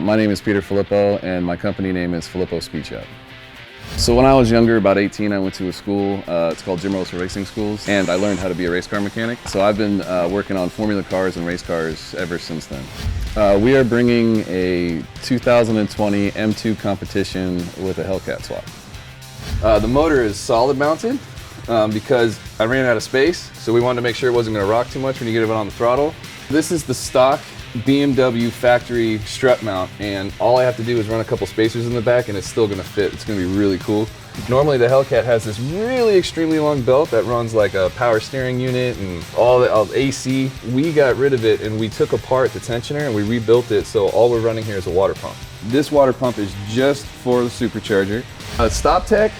My name is Filippo, and my company name is Filippo Speed Shop. So when I was younger, about 18, I went to a school, it's called Jim Russel Racing School, and I learned how to be a race car mechanic. So I've been working on Formula cars and race cars ever since then. We are bringing a 2020 M2 Competition with a Hellcat swap. The motor is solid mounted because I ran out of space, so we wanted to make sure it wasn't going to rock too much when you get it on the throttle. This is the stock BMW factory strut mount, and all I have to do is run a couple spacers in the back and it's still going to fit. It's going to be really cool. Normally the Hellcat has this really extremely long belt that runs like a power steering unit and all the AC. We got rid of it and we took apart the tensioner and we rebuilt it, so all we're running here is a water pump. This water pump is just for the supercharger. StopTech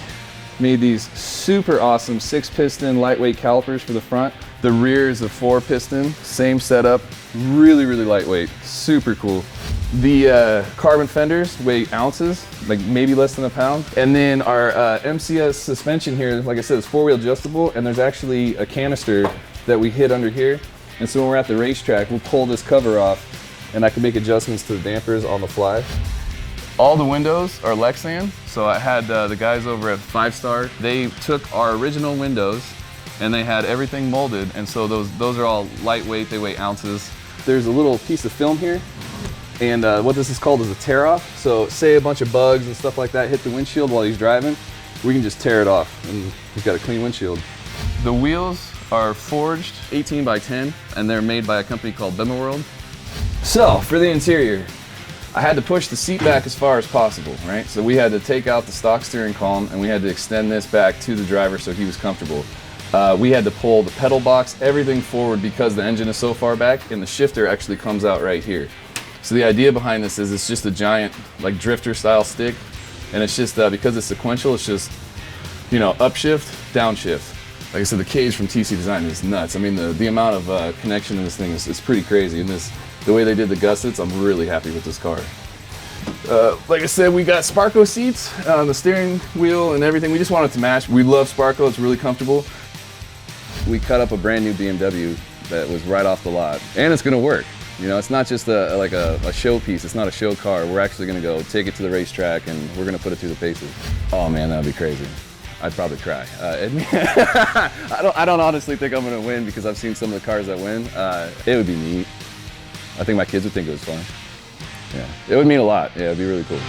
made these super awesome 6-piston lightweight calipers for the front. The rear is a 4-piston, same setup, really lightweight, super cool. The carbon fenders weigh ounces, like maybe less than a pound. And then our MCS suspension here, like I said, is 4-wheel adjustable, and there's actually a canister that we hid under here. And so when we're at the racetrack, we'll pull this cover off and I can make adjustments to the dampers on the fly. All the windows are Lexan, so I had the guys over at 5 Star. They took our original windows and they had everything molded, and so those are all lightweight, they weigh ounces. There's a little piece of film here, and what this is called is a tear-off. So say a bunch of bugs and stuff like that hit the windshield while he's driving, we can just tear it off and he's got a clean windshield. The wheels are forged 18 by 10, and they're made by a company called BimmerWorld. So for the interior, I had to push the seat back as far as possible, right? So we had to take out the stock steering column and we had to extend this back to the driver so he was comfortable. We had to pull the pedal box, everything forward because the engine is so far back, and the shifter actually comes out right here. So the idea behind this is it's just a giant like drifter style stick, and it's just because it's sequential, it's just, you know, upshift, downshift. Like I said, the cage from TC Design is nuts. I mean, the amount of connection in this thing is pretty crazy, and the way they did the gussets, I'm really happy with this car. Like I said, we got Sparco seats on the steering wheel and everything. We just want it to match. We love Sparco, it's really comfortable. We cut up a brand new BMW that was right off the lot, and it's gonna work. You know, it's not just like a showpiece, it's not a show car. We're actually gonna go take it to the racetrack and we're gonna put it through the paces. Oh man, that'd be crazy. I'd probably cry. I don't honestly think I'm gonna win because I've seen some of the cars that win. It would be neat. I think my kids would think it was fun. Yeah, it would mean a lot. Yeah, it'd be really cool.